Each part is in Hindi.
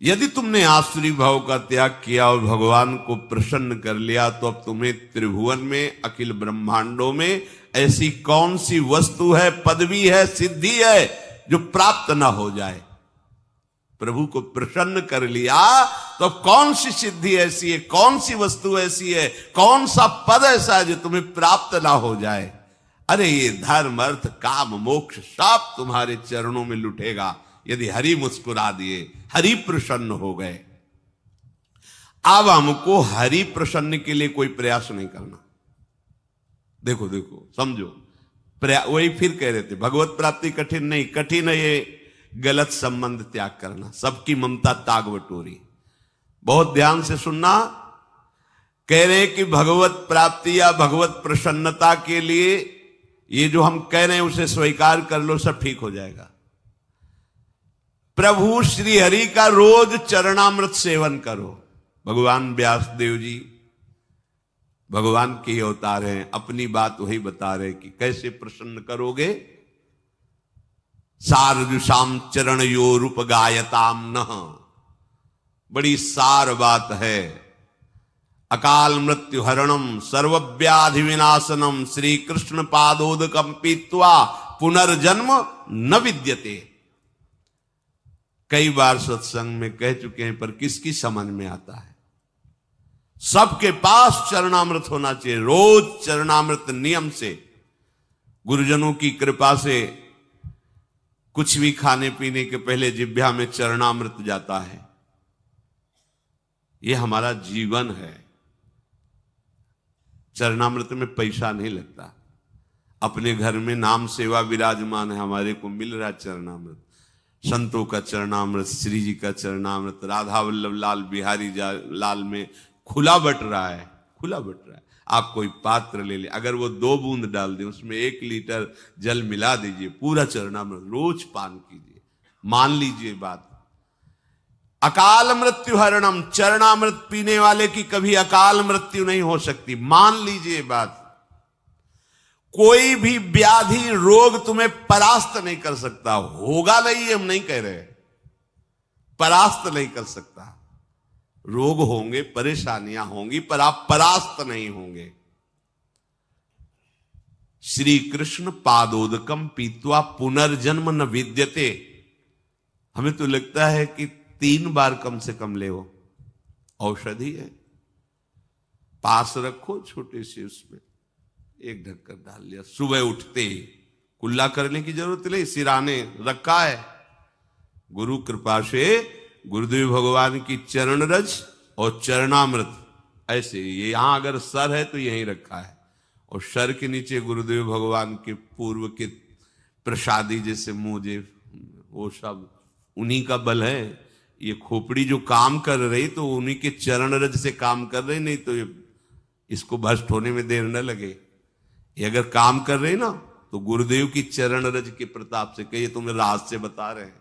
यदि तुमने आसुरी भाव का त्याग किया और भगवान को प्रसन्न कर लिया तो अब तुम्हें त्रिभुवन में, अखिल ब्रह्मांडों में ऐसी कौन सी वस्तु है, पदवी है, सिद्धि है जो प्राप्त ना हो जाए। प्रभु को प्रसन्न कर लिया तो कौन सी सिद्धि ऐसी है, कौन सी वस्तु ऐसी है, कौन सा पद ऐसा है जो तुम्हें प्राप्त ना हो जाए। अरे ये धर्म, अर्थ, काम, मोक्ष सब तुम्हारे चरणों में लुटेगा यदि हरि मुस्कुरा दिए, हरि प्रसन्न हो गए। अब हमको हरि प्रसन्न के लिए कोई प्रयास नहीं करना। देखो देखो समझो, वही फिर कह रहे थे भगवत प्राप्ति कठिन नहीं, कठिन है ये गलत संबंध त्याग करना, सबकी ममता ताग बटोरी। बहुत ध्यान से सुनना, कह रहे कि भगवत प्राप्ति या भगवत प्रसन्नता के लिए ये जो हम कह रहे हैं उसे स्वीकार कर लो, सब ठीक हो जाएगा। प्रभु श्री हरि का रोज चरणामृत सेवन करो। भगवान व्यासदेव जी भगवान के अवतार हैं, अपनी बात वही बता रहे कि कैसे प्रसन्न करोगे। सारजुषाम चरण यो रूप गायताम न, बड़ी सार बात है। अकाल मृत्यु हरणम सर्वव्याधि विनाशनम श्री कृष्ण पादोदकम पीत्वा पुनर्जन्म न विद्यते। कई बार सत्संग में कह चुके हैं, पर किसकी समझ में आता है। सबके पास चरणामृत होना चाहिए, रोज चरणामृत नियम से। गुरुजनों की कृपा से कुछ भी खाने पीने के पहले जिह्वा में चरणामृत जाता है। यह हमारा जीवन है। चरणामृत में पैसा नहीं लगता। अपने घर में नाम सेवा विराजमान है, हमारे को मिल रहा चरणामृत। संतों का चरणामृत, श्री जी का चरणामृत राधा वल्लभ लाल बिहारी लाल में खुला बट रहा है, खुला बट रहा है। आप कोई पात्र ले ले, अगर वो 2 बूंद डाल दें, उसमें 1 लीटर जल मिला दीजिए, पूरा चरणामृत रोज पान कीजिए। मान लीजिए बात। अकाल मृत्यु हरणम, चरणामृत पीने वाले की कभी अकाल मृत्यु नहीं हो सकती। मान लीजिए बात। कोई भी व्याधि रोग तुम्हें परास्त नहीं कर सकता। होगा नहीं, हम नहीं कह रहे, परास्त नहीं कर सकता। रोग होंगे, परेशानियां होंगी, पर आप परास्त नहीं होंगे। श्री कृष्ण पादोदकम पीत्वा पुनर्जन्म न विद्यते। हमें तो लगता है कि 3 बार कम से कम ले, औषधि है, पास रखो छोटे से, उसमें 1 ढक्कन डाल लिया, सुबह उठते ही कुल्ला करने की जरूरत नहीं, सिराने रखा है। गुरु कृपा से गुरुदेव भगवान की चरण रज और चरणामृत ऐसे, ये यहां अगर सर है तो यहीं रखा है, और सर के नीचे गुरुदेव भगवान के पूर्व के प्रसादी जैसे मुझे, वो सब उन्हीं का बल है। ये खोपड़ी जो काम कर रही तो उन्हीं के चरण रज से काम कर रही, नहीं तो इसको भ्रष्ट होने में देर न लगे। ये अगर काम कर रहे ना तो गुरुदेव की चरण रज के प्रताप से, कहिए तुम्हें राज से बता रहे हैं।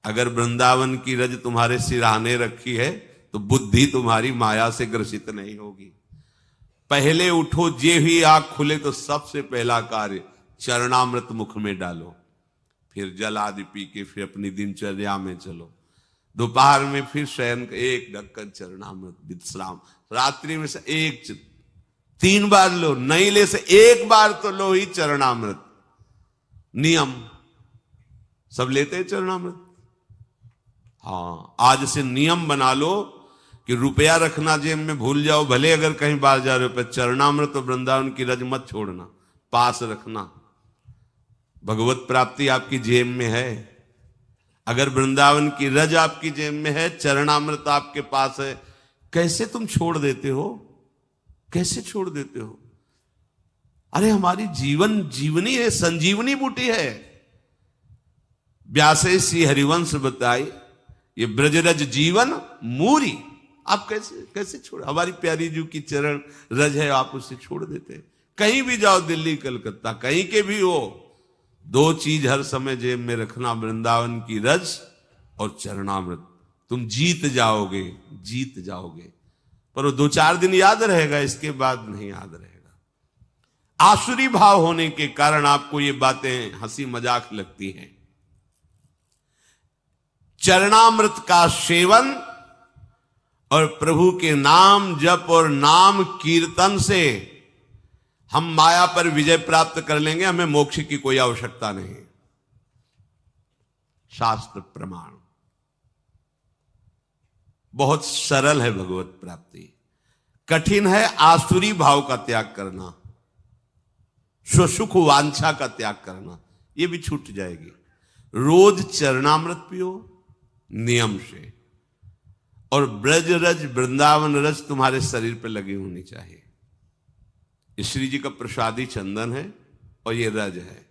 अगर वृंदावन की रज तुम्हारे सिराने रखी है तो बुद्धि तुम्हारी माया से ग्रसित नहीं होगी। पहले उठो, जे ही आंख खुले तो सबसे पहला कार्य चरणामृत मुख में डालो, फिर जल आदि पी के फिर अपनी दिनचर्या में चलो। दोपहर में फिर शयन 1 ढक्कन चरणामृत विश्राम। रात्रि में से 3 बार लो, नहीं ले से 1 बार तो लो ही चरणामृत। नियम सब लेते हैं चरणामृत। हाँ, आज से नियम बना लो कि रुपया रखना जेब में भूल जाओ, भले अगर कहीं बाहर जा रहे हो, पर चरणामृत और वृंदावन की रज मत छोड़ना, पास रखना। भगवत प्राप्ति आपकी जेब में है। अगर वृंदावन की रज आपकी जेब में है, चरणामृत आपके पास है, कैसे तुम छोड़ देते हो? कैसे छोड़ देते हो? अरे हमारी जीवन जीवनी है, संजीवनी बूटी है। व्यासे श्री हरिवंश बताई, ये ब्रजरज जीवन मूरी। आप कैसे छोड़, हमारी प्यारी जू की चरण रज है, आप उसे छोड़ देते। कहीं भी जाओ, दिल्ली कलकत्ता कहीं के भी हो, 2 चीज हर समय जेब में रखना, वृंदावन की रज और चरणामृत। तुम जीत जाओगे, जीत जाओगे। पर वो 2-4 दिन याद रहेगा, इसके बाद नहीं याद रहेगा। आसुरी भाव होने के कारण आपको ये बातें हंसी मजाक लगती हैं। चरणामृत का सेवन और प्रभु के नाम जप और नाम कीर्तन से हम माया पर विजय प्राप्त कर लेंगे, हमें मोक्ष की कोई आवश्यकता नहीं। शास्त्र प्रमाण बहुत सरल है भगवत प्राप्ति, कठिन है आसुरी भाव का त्याग करना, स्वसुख वांछा का त्याग करना, यह भी छूट जाएगी। रोज चरणामृत पियो नियम से, और ब्रज रज वृंदावन रज तुम्हारे शरीर पर लगी होनी चाहिए। श्री जी का प्रसादी चंदन है और ये रज है,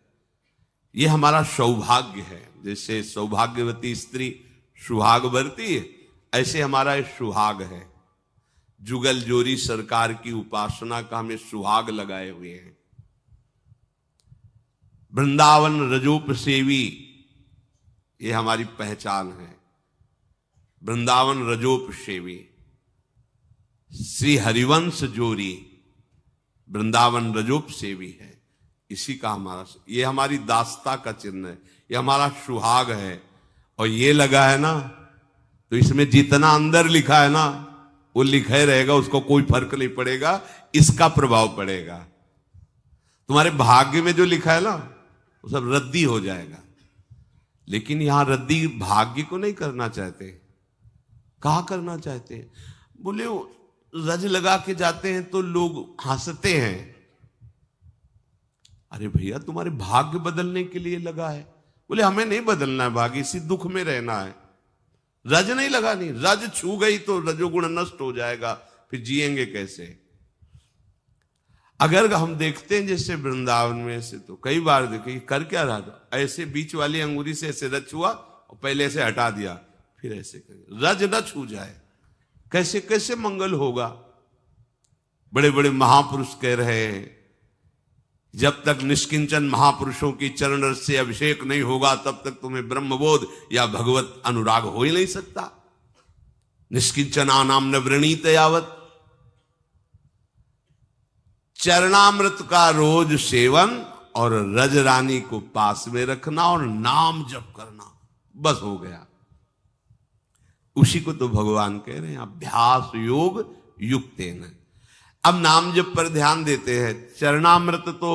ये हमारा सौभाग्य है। जैसे सौभाग्यवती स्त्री सुहाग भरती है, ऐसे हमारा ये सुहाग है। जुगल जोरी सरकार की उपासना का हमें सुहाग लगाए हुए हैं। वृंदावन रजोप सेवी ये हमारी पहचान है। वृंदावन रजोप सेवी, श्री हरिवंश जोरी वृंदावन रजोप सेवी है। इसी का हमारा, ये हमारी दास्ता का चिन्ह है, ये हमारा सुहाग है। और ये लगा है ना, तो इसमें जितना अंदर लिखा है ना वो लिखा ही रहेगा, उसको कोई फर्क नहीं पड़ेगा, इसका प्रभाव पड़ेगा। तुम्हारे भाग्य में जो लिखा है ना वो सब रद्दी हो जाएगा। लेकिन यहां रद्दी भाग्य को नहीं करना चाहते। कहा करना चाहते हैं? बोले रज लगा के जाते हैं तो लोग हंसते हैं। अरे भैया तुम्हारे भाग्य बदलने के लिए लगा है। बोले हमें नहीं बदलना है भाग्य, इसी दुख में रहना है। रज नहीं लगानी, रज छू गई तो रजोगुण नष्ट हो जाएगा, फिर जिएंगे कैसे? अगर हम देखते हैं जैसे वृंदावन में से, तो कई बार देखे कर क्या रहा था, ऐसे बीच वाली अंगूरी से ऐसे रज छुआ और पहले से हटा दिया, फिर ऐसे कर, रज न छू जाए, कैसे कैसे मंगल होगा? बड़े बड़े महापुरुष कह रहे हैं जब तक निष्किंचन महापुरुषों की चरण रस से अभिषेक नहीं होगा तब तक तुम्हें ब्रह्मबोध या भगवत अनुराग हो ही नहीं सकता। निष्किंचना नाम न वृणीत यावत। चरणामृत का रोज सेवन और रज रानी को पास में रखना और नाम जप करना, बस हो गया। उसी को तो भगवान कह रहे हैं अभ्यास योग युक्तेन। अब नाम जप पर ध्यान देते हैं। चरणामृत तो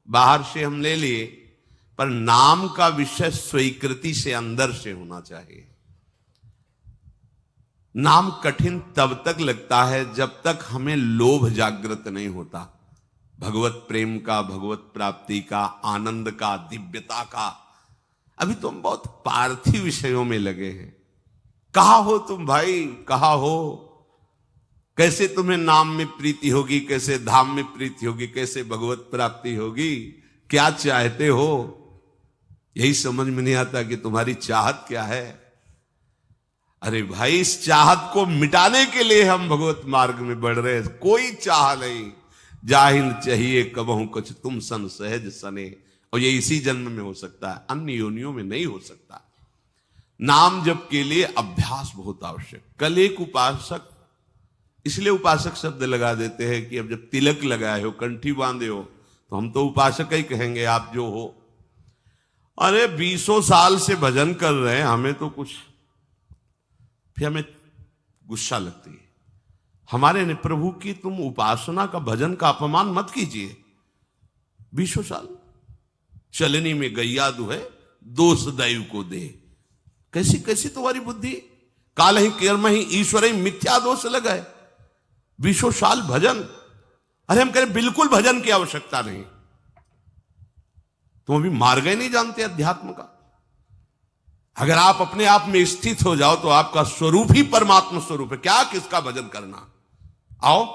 बाहर से हम ले लिए, पर नाम का विषय स्वीकृति से अंदर से होना चाहिए। नाम कठिन तब तक लगता है जब तक हमें लोभ जागृत नहीं होता, भगवत प्रेम का, भगवत प्राप्ति का, आनंद का, दिव्यता का। अभी तो हम बहुत पार्थिव विषयों में लगे हैं। कहा हो तुम भाई, कहा हो? कैसे तुम्हें नाम में प्रीति होगी, कैसे धाम में प्रीति होगी, कैसे भगवत प्राप्ति होगी? क्या चाहते हो? यही समझ में नहीं आता कि तुम्हारी चाहत क्या है। अरे भाई, इस चाहत को मिटाने के लिए हम भगवत मार्ग में बढ़ रहे हैं। कोई चाह नहीं, जाहिन चाहिए कबहू कुछ तुम सन सहज सने। और ये इसी जन्म में हो सकता है, अन्य योनियों में नहीं हो सकता। नाम जप के लिए अभ्यास बहुत आवश्यक। कल एक उपासक, इसलिए उपासक शब्द लगा देते हैं कि अब जब तिलक लगाए हो, कंठी बांधे हो, तो हम तो उपासक ही कहेंगे आप जो हो। अरे 20 साल से भजन कर रहे हैं, हमें तो कुछ, फिर हमें गुस्सा लगती है हमारे ने, प्रभु की तुम उपासना का, भजन का अपमान मत कीजिए। 20 साल चलनी में गैया दुहे, दोष दैव को दे। कैसी कैसी तुम्हारी बुद्धि? काल ही कर्म ही ईश्वर ही मिथ्या दोष लगाए। 20 साल भजन। अरे हम कह रहे बिल्कुल भजन की आवश्यकता नहीं। तुम अभी मार्ग ही नहीं जानते अध्यात्म का। अगर आप अपने आप में स्थित हो जाओ तो आपका स्वरूप ही परमात्मा स्वरूप है। क्या किसका भजन करना? आओ,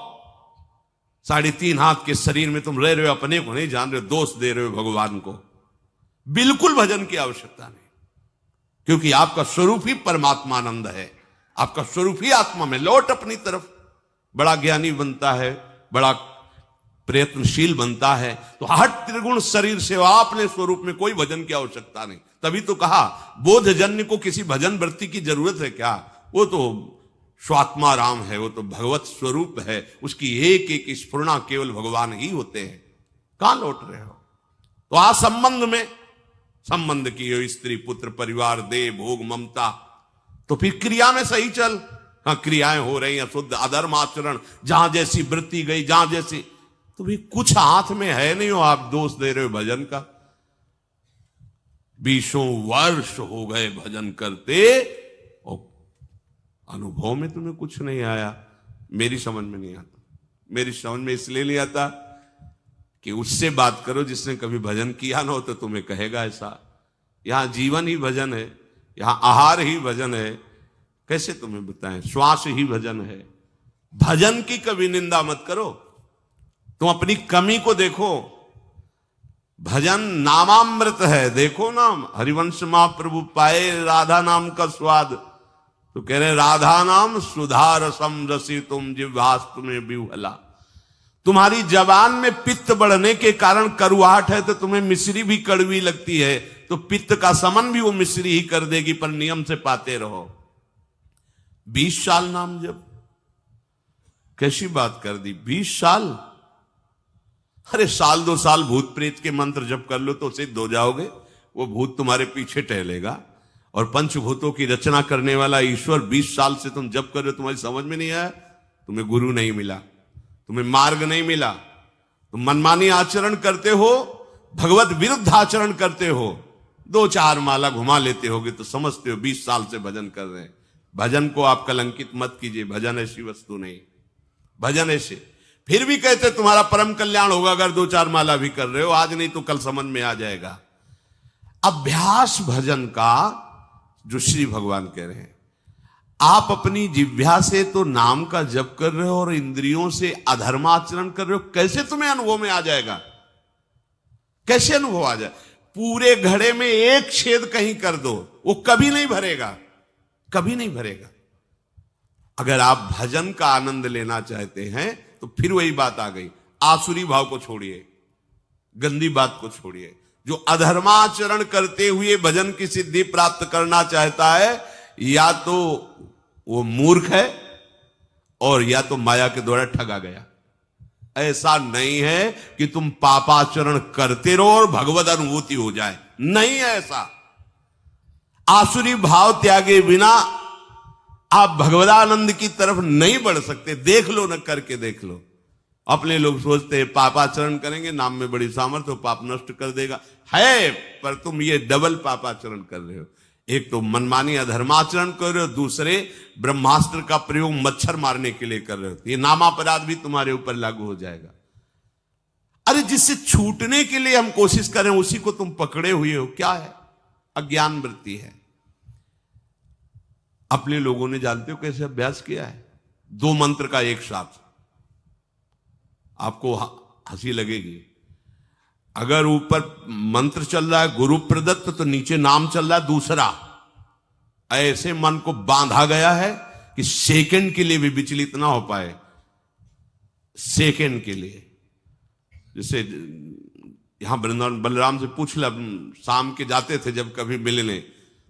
3.5 हाथ के शरीर में तुम रह रहे हो, अपने को नहीं जान रहे हो, दोष दे रहे हो भगवान को। बिल्कुल भजन की आवश्यकता नहीं, क्योंकि आपका स्वरूप ही परमात्मानंद है। आपका स्वरूप ही आत्मा में। लौट अपनी तरफ। बड़ा ज्ञानी बनता है, बड़ा प्रयत्नशील बनता है, तो हट त्रिगुण शरीर से अपने स्वरूप में कोई भजन की आवश्यकता नहीं। तभी तो कहा बोधजन्य को किसी भजन वृत्ति की जरूरत है क्या? वो तो स्वात्मा राम है, वो तो भगवत स्वरूप है। उसकी एक एक स्फुरना केवल भगवान ही होते हैं। कहां लौट रहे हो? तो आ संबंध में संबंध की हो, स्त्री पुत्र परिवार देह भोग ममता, तो फिर क्रिया में सही चल। हाँ, क्रियाएं हो रही अशुद्ध अधर्म आचरण, जहां जैसी वृत्ति गई, जहां जैसी, तो भी कुछ हाथ में है नहीं हो, आप दोष दे रहे हो भजन का। 20 वर्ष हो गए भजन करते और अनुभव में तुम्हें कुछ नहीं आया। मेरी समझ में नहीं आता। मेरी समझ में इसलिए नहीं आता कि उससे बात करो जिसने कभी भजन किया ना हो, तो तुम्हें कहेगा ऐसा। यहां जीवन ही भजन है, यहां आहार ही भजन है, कैसे तुम्हें बताएं, श्वास ही भजन है। भजन की कभी निंदा मत करो, तुम अपनी कमी को देखो। भजन नामामृत है, देखो ना, हरिवंश महाप्रभु पाए राधा नाम का स्वाद, तो कह रहे राधा नाम सुधा रसम रसी तुम जिह्वास तुम्हें बिहुला। तुम्हारी जबान में पित्त बढ़ने के कारण करुआहट है, तो तुम्हें मिश्री भी कड़वी लगती है, तो पित्त का समन भी वो मिश्री ही कर देगी, पर नियम से पाते रहो। 20 साल नाम जप, कैसी बात कर दी, 20 साल। अरे साल 2 साल भूत प्रेत के मंत्र जप कर लो तो सिद्ध हो जाओगे, वो भूत तुम्हारे पीछे टहलेगा। और पंचभूतों की रचना करने वाला ईश्वर 20 साल से तुम जप कर रहे हो, तुम्हारी समझ में नहीं आया, तुम्हें गुरु नहीं मिला, तुम्हें मार्ग नहीं मिला, तुम मनमानी आचरण करते हो, भगवत विरुद्ध आचरण करते हो, 2-4 माला घुमा लेते होगे तो समझते हो 20 साल से भजन कर रहे हैं। भजन को आप कलंकित मत कीजिए, भजन ऐसी वस्तु नहीं। भजन ऐसे फिर भी कहते तुम्हारा परम कल्याण होगा अगर 2-4 माला भी कर रहे हो, आज नहीं तो कल समझ में आ जाएगा। अभ्यास भजन का जो श्री भगवान कह रहे हैं, आप अपनी जिह्वा से तो नाम का जप कर रहे हो और इंद्रियों से अधर्माचरण कर रहे हो, कैसे तुम्हें अनुभव में आ जाएगा? कैसे अनुभव आ जाए? पूरे घड़े में एक छेद कहीं कर दो, वो कभी नहीं भरेगा, कभी नहीं भरेगा। अगर आप भजन का आनंद लेना चाहते हैं तो फिर वही बात आ गई, आसुरी भाव को छोड़िए, गंदी बात को छोड़िए। जो अधर्माचरण करते हुए भजन की सिद्धि प्राप्त करना चाहता है, या तो वो मूर्ख है और या तो माया के द्वारा ठगा गया। ऐसा नहीं है कि तुम पापाचरण करते रहो और भगवत अनुभूति हो जाए, नहीं है ऐसा। आसुरी भाव त्यागे बिना आप भगवदानंद की तरफ नहीं बढ़ सकते। देख लो, न करके देख लो। अपने लोग सोचते हैं पापाचरण करेंगे, नाम में बड़ी सामर्थ्य, पाप नष्ट कर देगा, है, पर तुम ये डबल पापाचरण कर रहे हो। एक तो मनमानी अधर्माचरण कर रहे हो, दूसरे ब्रह्मास्त्र का प्रयोग मच्छर मारने के लिए कर रहे हो। ये नामापराध भी तुम्हारे ऊपर लागू हो जाएगा। अरे जिससे छूटने के लिए हम कोशिश करें उसी को तुम पकड़े हुए हो, क्या है? अज्ञान वृत्ति है। अपने लोगों ने जानते हो कैसे अभ्यास किया है? 2 मंत्र का एक साथ, आपको हंसी लगेगी। अगर ऊपर मंत्र चल रहा है गुरु प्रदत्त, तो नीचे नाम चल रहा है दूसरा। ऐसे मन को बांधा गया है कि सेकंड के लिए भी विचलित ना हो पाए, सेकंड के लिए। जैसे यहां वृंदावन बलराम से पूछ ला, शाम के जाते थे जब कभी मिलने,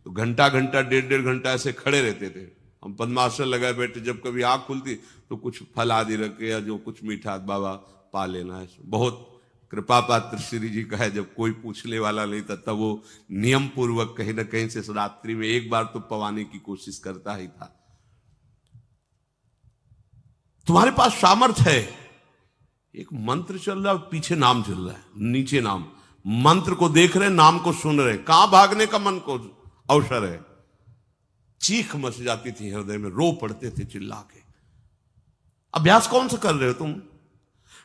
तो घंटा 1.5 घंटा ऐसे खड़े रहते थे। हम पद्मासन लगाए बैठे, जब कभी आंख खुलती तो कुछ फल आदि रखे या जो कुछ मीठा बाबा पा लेना है। बहुत कृपा पात्र श्री जी का है, जब कोई पूछने वाला नहीं था तब वो नियम पूर्वक कहीं ना कहीं से रात्रि में एक बार तो पवाने की कोशिश करता ही था। तुम्हारे पास सामर्थ्य है, एक मंत्र चल रहा है, पीछे नाम चल रहा है, नीचे नाम, मंत्र को देख रहे, नाम को सुन रहे, कहां भागने का मन को अवसर है। चीख मच जाती थी हृदय में, रो पड़ते थे चिल्ला के। अभ्यास कौन सा कर रहे हो तुम?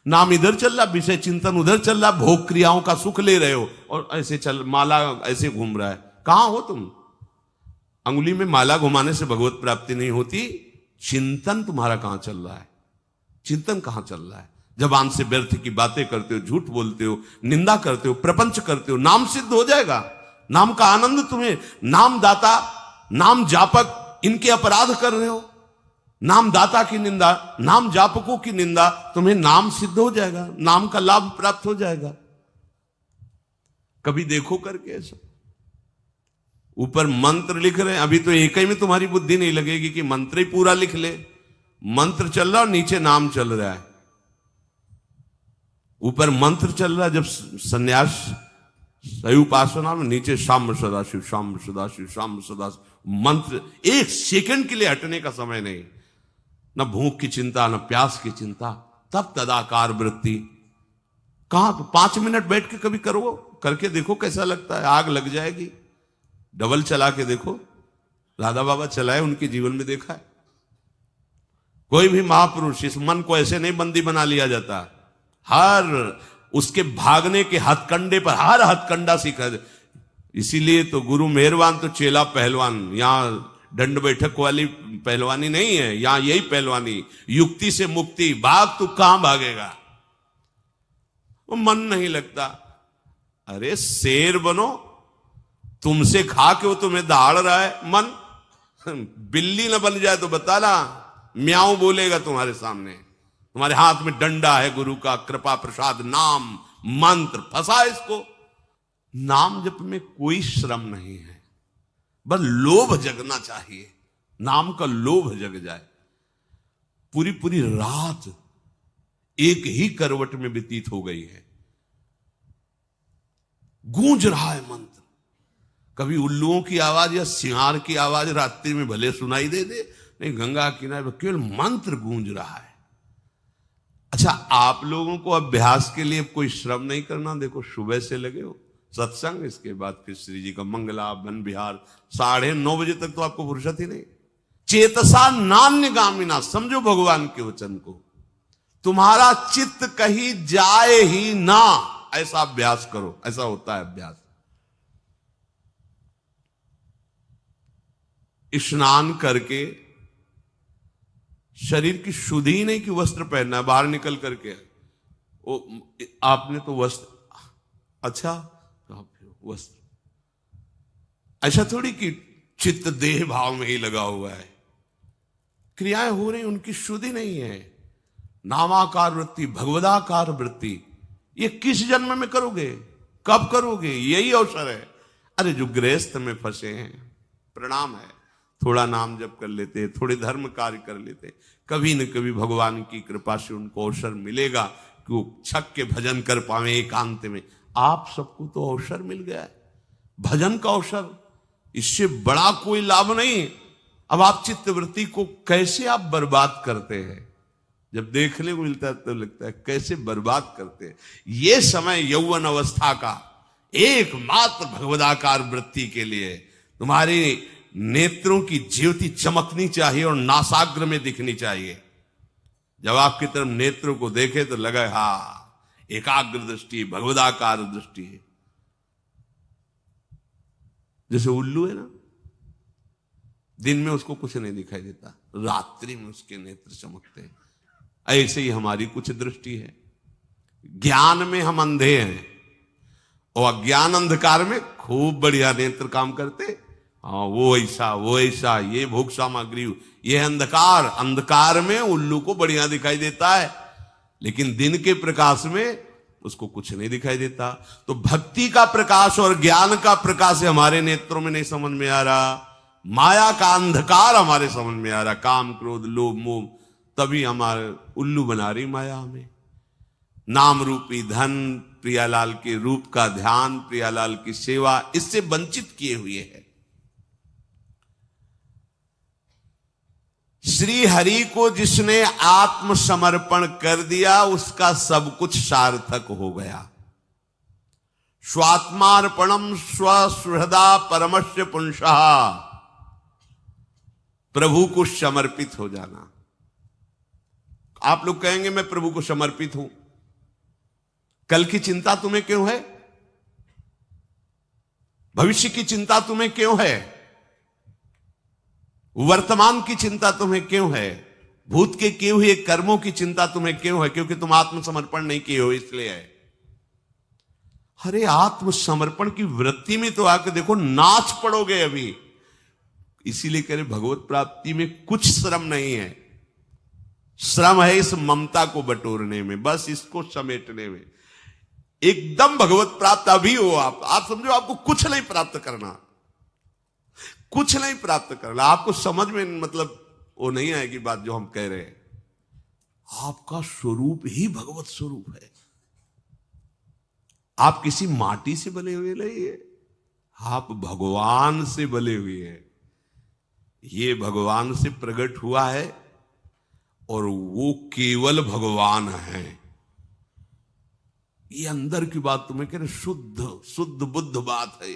नाम इधर चल रहा, विषय चिंतन उधर चल रहा, भोग क्रियाओं का सुख ले रहे हो, और ऐसे चल माला ऐसे घूम रहा है। कहां हो तुम? अंगुली में माला घुमाने से भगवत प्राप्ति नहीं होती। चिंतन तुम्हारा कहां चल रहा है? चिंतन कहां चल रहा है? जबान से व्यर्थ की बातें करते हो, झूठ बोलते हो, निंदा करते हो, प्रपंच करते हो, नाम सिद्ध हो जाएगा। नाम का आनंद तुम्हें, नाम दाता, नाम जापक, इनके अपराध कर रहे हो। नाम दाता की निंदा, नाम जापकों की निंदा, तुम्हें नाम सिद्ध हो जाएगा, नाम का लाभ प्राप्त हो जाएगा। कभी देखो करके ऐसा। ऊपर मंत्र लिख रहे हैं, अभी तो एक ही में तुम्हारी बुद्धि नहीं लगेगी कि मंत्र ही पूरा लिख ले। मंत्र चल रहा और नीचे नाम चल रहा है। ऊपर मंत्र चल रहा है, जब सन्यास सही उपासना में नीचे शाम सदाशिव, शाम सदाशिव, शाम सदाशिव मंत्र, एक सेकंड के लिए हटने का समय नहीं, न भूख की चिंता न प्यास की चिंता, तब तदाकार वृत्ति। कहां तो 5 मिनट बैठ के कभी करो, करके देखो कैसा लगता है, आग लग जाएगी। डबल चला के देखो, राधा बाबा चलाए, उनके जीवन में देखा है। कोई भी महापुरुष, इस मन को ऐसे नहीं बंदी बना लिया जाता, हर उसके भागने के हथकंडे पर हर हथकंडा सीखा। इसीलिए तो गुरु मेहरबान तो चेला पहलवान। यहां दंड बैठक वाली पहलवानी नहीं है, यहां यही पहलवानी, युक्ति से मुक्ति। भाग तू कहां भागेगा, वो मन नहीं लगता। अरे शेर बनो, तुमसे खा के वो तुम्हें दहाड़ रहा है। मन बिल्ली ना बन जाए तो बताना, म्याऊं बोलेगा तुम्हारे सामने। तुम्हारे हाथ में डंडा है गुरु का, कृपा प्रसाद नाम मंत्र, फंसा इसको। नाम जप में कोई श्रम नहीं है, बस लोभ जगना चाहिए, नाम का लोभ जग जाए। पूरी पूरी रात एक ही करवट में व्यतीत हो गई है, गूंज रहा है मंत्र। कभी उल्लुओं की आवाज या सिंहार की आवाज रात्रि में भले सुनाई दे, नहीं गंगा किनारे केवल मंत्र गूंज रहा है। अच्छा, आप लोगों को अभ्यास के लिए कोई श्रम नहीं करना। देखो सुबह से लगे हो सत्संग, इसके बाद फिर श्री जी का मंगला वन विहार, 9:30 बजे तक तो आपको फुर्सत ही नहीं। चेतसा नान्य गामिना, समझो भगवान के वचन को, तुम्हारा चित्त कहीं जाए ही ना, ऐसा अभ्यास करो। ऐसा होता है अभ्यास। स्नान करके शरीर की शुद्धि ही नहीं कि वस्त्र पहनना है, बाहर निकल करके वो आपने तो वस्त्र, अच्छा वस्त्र, ऐसा थोड़ी कि चित्त देह भाव में ही लगा हुआ है। क्रियाएं हो रही, उनकी शुद्धि नहीं है। नामाकार वृत्ति, भगवदाकार वृत्ति, ये किस जन्म में करोगे, कब करोगे, यही अवसर है। अरे जो गृहस्थ में फंसे हैं, प्रणाम है, थोड़ा नाम जप कर लेते, थोड़े धर्म कार्य कर लेते, कभी न कभी भगवान की कृपा से उनको अवसर मिलेगा कि वो छक के भजन कर पावे एकांत में। आप सबको तो अवसर मिल गया है, भजन का अवसर, इससे बड़ा कोई लाभ नहीं। अब आप चित्तवृत्ति को कैसे आप बर्बाद करते हैं, जब देखने को मिलता है तो लगता है कैसे बर्बाद करते हैं। ये समय यौवन अवस्था का एकमात्र भगवदाकार वृत्ति के लिए तुम्हारी नेत्रों की ज्योति चमकनी चाहिए और नासाग्र में दिखनी चाहिए। जब आपकी तरफ नेत्रों को देखे तो लगे हाँ एकाग्र दृष्टि, भगवदाकार दृष्टि है। जैसे उल्लू है ना, दिन में उसको कुछ नहीं दिखाई देता, रात्रि में उसके नेत्र चमकते हैं। ऐसे ही हमारी कुछ दृष्टि है। ज्ञान में हम अंधे हैं और अज्ञान अंधकार में खूब बढ़िया नेत्र काम करते। हाँ वो ऐसा, ये भोग सामग्री, ये अंधकार, अंधकार में उल्लू को बढ़िया दिखाई देता है, लेकिन दिन के प्रकाश में उसको कुछ नहीं दिखाई देता। तो भक्ति का प्रकाश और ज्ञान का प्रकाश हमारे नेत्रों में नहीं समझ में आ रहा, माया का अंधकार हमारे समझ में आ रहा, काम क्रोध लोभ मोह, तभी हमारे उल्लू बना रही माया हमें। नाम रूपी धन, प्रियालाल के रूप का ध्यान, प्रियालाल की सेवा, इससे वंचित किए हुए है। श्री हरि को जिसने आत्मसमर्पण कर दिया, उसका सब कुछ सार्थक हो गया। स्वात्मार्पणम स्वसुहृदा परमस्य पुंसः, प्रभु को समर्पित हो जाना। आप लोग कहेंगे मैं प्रभु को समर्पित हूं, कल की चिंता तुम्हें क्यों है, भविष्य की चिंता तुम्हें क्यों है, वर्तमान की चिंता तुम्हें क्यों है, भूत के किए हुए कर्मों की चिंता तुम्हें क्यों है? क्योंकि तुम आत्मसमर्पण नहीं किए हो, इसलिए है। अरे आत्मसमर्पण की वृत्ति में तो आके देखो, नाच पड़ोगे अभी। इसीलिए कह रहे भगवत प्राप्ति में कुछ श्रम नहीं है, श्रम है इस ममता को बटोरने में, बस इसको समेटने में। एकदम भगवत प्राप्त अभी हो आप समझो आपको कुछ नहीं प्राप्त करना, कुछ नहीं प्राप्त करना। आपको समझ में मतलब वो नहीं आएगी बात जो हम कह रहे हैं। आपका स्वरूप ही भगवत स्वरूप है। आप किसी माटी से बने हुए नहीं है, आप भगवान से बने हुए हैं। ये भगवान से प्रकट हुआ है और वो केवल भगवान है। ये अंदर की बात तुम्हें कह रहे, शुद्ध शुद्ध बुद्ध बात है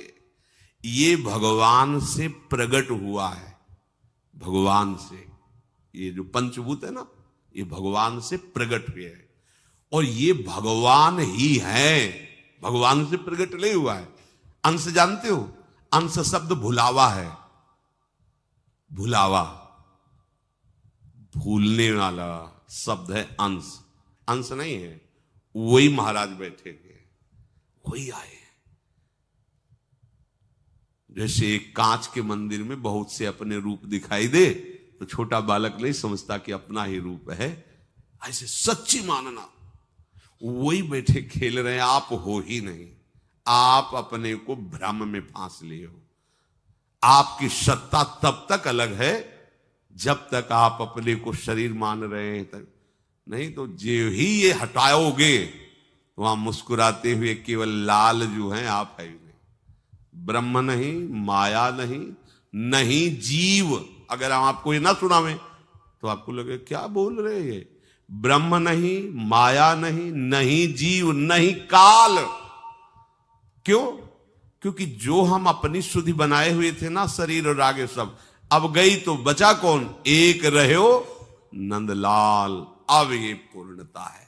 ये भगवान से प्रकट हुआ है। भगवान से, ये जो पंचभूत है ना, ये भगवान से प्रकट हुए हैं और ये भगवान ही है, भगवान से प्रकट नहीं हुआ है। अंश जानते हो, अंश शब्द भुलावा है। भुलावा, भूलने वाला शब्द है अंश। अंश नहीं है, वही महाराज बैठे हुए, वही आए। जैसे एक कांच के मंदिर में बहुत से अपने रूप दिखाई दे तो छोटा बालक नहीं समझता कि अपना ही रूप है, ऐसे सच्ची मानना। वही बैठे खेल रहे हैं, आप हो ही नहीं। आप अपने को भ्रम में फांस लिए हो। आपकी सत्ता तब तक अलग है जब तक आप अपने को शरीर मान रहे हैं तक, नहीं तो जो ही ये हटाओगे तो वहां मुस्कुराते हुए केवल लाल जो है आप है ही नहीं। ब्रह्म नहीं, माया नहीं, नहीं जीव। अगर हम आपको ये ना सुनावे तो आपको लगे क्या बोल रहे हैं। ब्रह्म नहीं, माया नहीं, नहीं जीव, नहीं काल। क्यों? क्योंकि जो हम अपनी शुद्धि बनाए हुए थे ना, शरीर और आगे सब, अब गई तो बचा कौन? एक रहो नंदलाल। अब ये पूर्णता है।